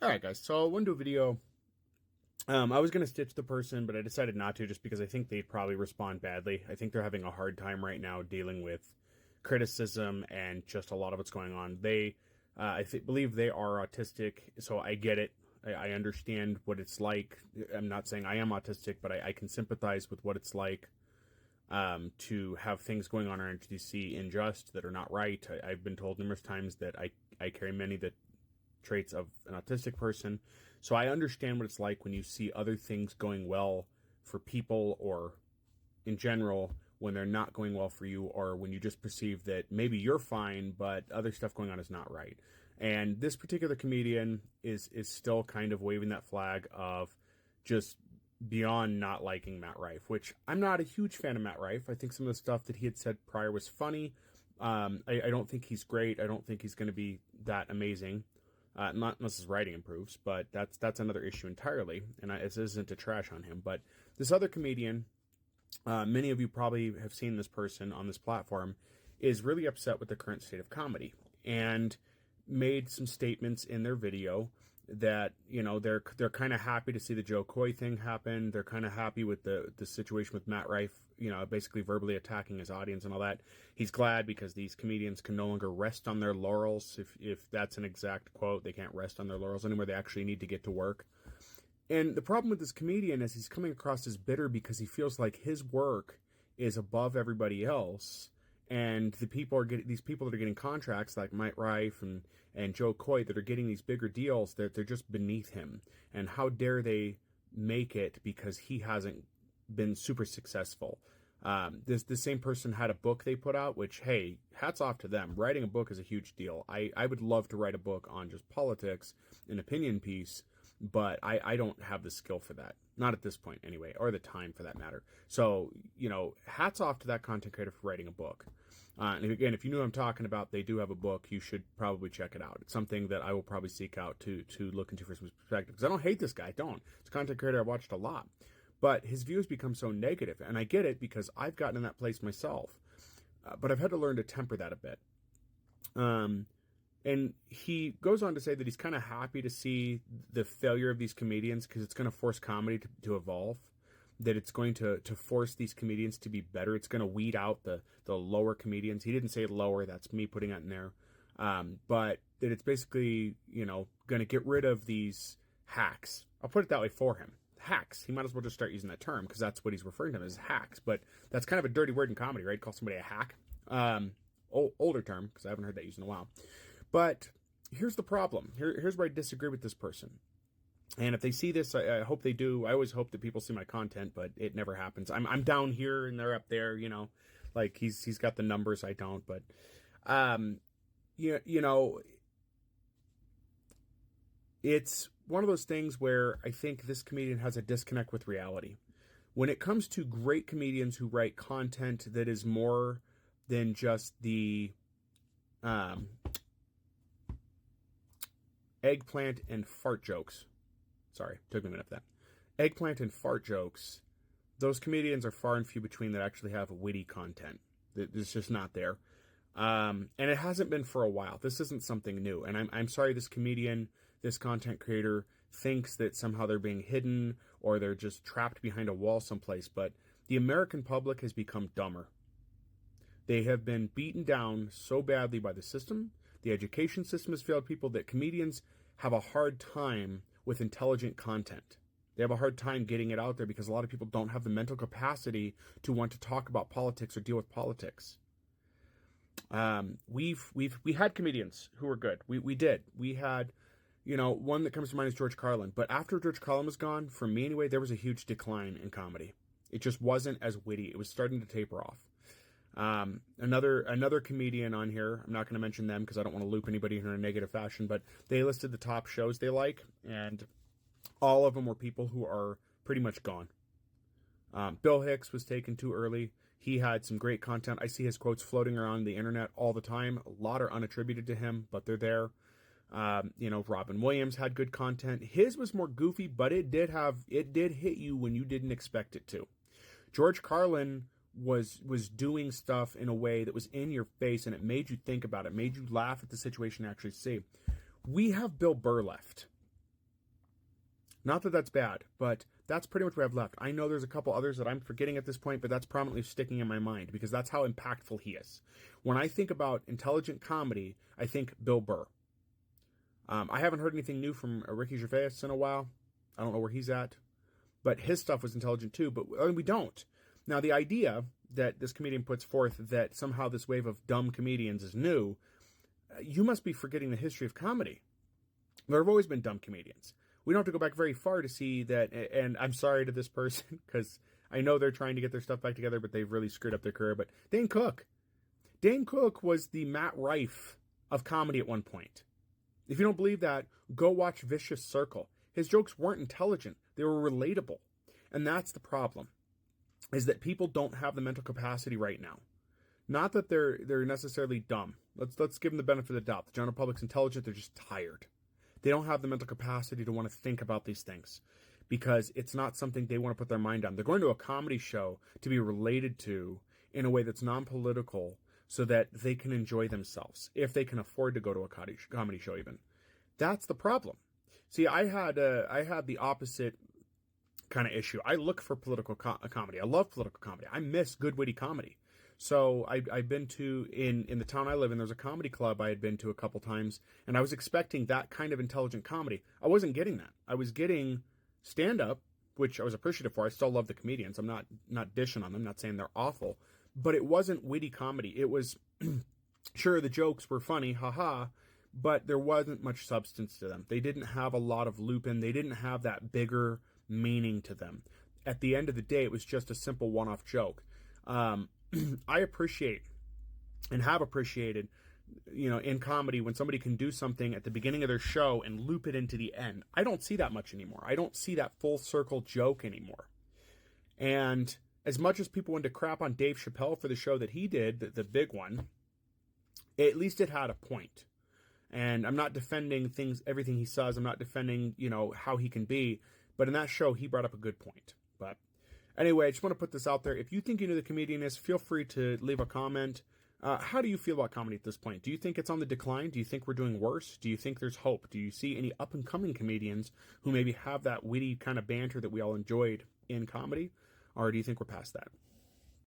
Alright guys, so I wanted to do a video. I was going to stitch the person, but I decided not to just because I think they'd probably respond badly. I think they're having a hard time right now dealing with criticism and just a lot of what's going on. Believe they are autistic, so I get it. I understand what it's like. I'm not saying I am autistic, but I can sympathize with what it's like to have things going on around DC unjust that are not right. I've been told numerous times that I carry many of the traits of an autistic person. So I understand what it's like when you see other things going well for people or in general when they're not going well for you, or when you just perceive that maybe you're fine, but other stuff going on is not right. And this particular comedian is still kind of waving that flag of just beyond not liking Matt Rife, which I'm not a huge fan of Matt Rife. I think some of the stuff that he had said prior was funny. I don't think he's great. I don't think he's going to be that amazing. Not unless his writing improves, but that's another issue entirely, and this isn't to trash on him. But this other comedian, many of you probably have seen this person on this platform, is really upset with the current state of comedy, and made some statements in their video that, you know, they're kind of happy to see the Joe Coy thing happen. They're kind of happy with the situation with Matt Rife, you know, basically verbally attacking his audience and all that. He's glad because these comedians can no longer rest on their laurels. If that's an exact quote, they can't rest on their laurels anymore. They actually need to get to work. And the problem with this comedian is he's coming across as bitter because he feels like his work is above everybody else. And these people that are getting contracts like Mike Rife and Joe Coy that are getting these bigger deals, that they're just beneath him. And how dare they make it because he hasn't been super successful. This same person had a book they put out, which, hey, hats off to them. Writing a book is a huge deal. I would love to write a book on just politics, an opinion piece, but I don't have the skill for that. Not at this point, anyway, or the time for that matter. So, you know, hats off to that content creator for writing a book. And again, if you know what I'm talking about, they do have a book. You should probably check it out. It's something that I will probably seek out to look into from his perspective. Because I don't hate this guy. I don't. It's a content creator I watched a lot. But his views become so negative. And I get it because I've gotten in that place myself. But I've had to learn to temper that a bit. And he goes on to say that he's kind of happy to see the failure of these comedians because it's going to force comedy to evolve, that it's going to force these comedians to be better. It's going to weed out the lower comedians. He didn't say lower. That's me putting it in there. But that it's basically, you know, going to get rid of these hacks. I'll put it that way for him. Hacks. He might as well just start using that term because that's what he's referring to them as, hacks. But that's kind of a dirty word in comedy, right? Call somebody a hack. Older term because I haven't heard that used in a while. But here's the problem. Here's where I disagree with this person. And if they see this, I hope they do. I always hope that people see my content, but it never happens. I'm down here and they're up there, you know. Like he's got the numbers, I don't. But you know, it's one of those things where I think this comedian has a disconnect with reality. When it comes to great comedians who write content that is more than just the eggplant and fart jokes. Sorry, took me a minute for that. Eggplant and fart jokes. Those comedians are far and few between that actually have witty content. It's just not there. And it hasn't been for a while. This isn't something new. And I'm sorry this comedian, this content creator, thinks that somehow they're being hidden or they're just trapped behind a wall someplace. But the American public has become dumber. They have been beaten down so badly by the system. The education system has failed people that comedians have a hard time with intelligent content. They have a hard time getting it out there because a lot of people don't have the mental capacity to want to talk about politics or deal with politics. We had comedians who were good. We did. We had, you know, one that comes to mind is George Carlin. But after George Carlin was gone, for me anyway, there was a huge decline in comedy. It just wasn't as witty. It was starting to taper off. Another comedian on here, I'm not going to mention them because I don't want to loop anybody in a negative fashion, but they listed the top shows they like, and all of them were people who are pretty much gone. Bill Hicks was taken too early. He had some great content. I see his quotes floating around the internet all the time. A lot are unattributed to him, but they're there. You know, Robin Williams had good content. His was more goofy, but it did hit you when you didn't expect it to. George Carlin was doing stuff in a way that was in your face, and it made you think about it, made you laugh at the situation and actually see. We have Bill Burr left. Not that that's bad, but that's pretty much what I've left. I know there's a couple others that I'm forgetting at this point, but that's prominently sticking in my mind because that's how impactful he is. When I think about intelligent comedy, I think Bill Burr. I haven't heard anything new from Ricky Gervais in a while. I don't know where he's at, but his stuff was intelligent too, but we don't. Now, the idea that this comedian puts forth that somehow this wave of dumb comedians is new, you must be forgetting the history of comedy. There have always been dumb comedians. We don't have to go back very far to see that, and I'm sorry to this person, because I know they're trying to get their stuff back together, but they've really screwed up their career, but Dane Cook. Dane Cook was the Matt Rife of comedy at one point. If you don't believe that, go watch Vicious Circle. His jokes weren't intelligent. They were relatable. And that's the problem, is that people don't have the mental capacity right now. Not that they're necessarily dumb. Let's give them the benefit of the doubt. The general public's intelligent, they're just tired. They don't have the mental capacity to want to think about these things because it's not something they want to put their mind on. They're going to a comedy show to be related to in a way that's non-political so that they can enjoy themselves, if they can afford to go to a comedy show even. That's the problem. See, I had the opposite kind of issue. I look for political comedy. I love political comedy. I miss good, witty comedy. So I've been to, in the town I live in, there's a comedy club I had been to a couple times, and I was expecting that kind of intelligent comedy. I wasn't getting that. I was getting stand-up, which I was appreciative for. I still love the comedians. I'm not dishing on them, not saying they're awful, but it wasn't witty comedy. It was, sure, the jokes were funny, haha, but there wasn't much substance to them. They didn't have a lot of loop-in. They didn't have that bigger meaning to them. At the end of the day, it was just a simple one-off joke. I appreciate and have appreciated, in comedy when somebody can do something at the beginning of their show and loop it into the end. I don't see that much anymore. I don't see that full circle joke anymore. And as much as people went to crap on Dave Chappelle for the show that he did, the big one, at least it had a point. And I'm not defending everything he says. I'm not defending, how he can be. But in that show, he brought up a good point. But anyway, I just want to put this out there. If you think you know the comedian is, feel free to leave a comment. How do you feel about comedy at this point? Do you think it's on the decline? Do you think we're doing worse? Do you think there's hope? Do you see any up-and-coming comedians who maybe have that witty kind of banter that we all enjoyed in comedy? Or do you think we're past that?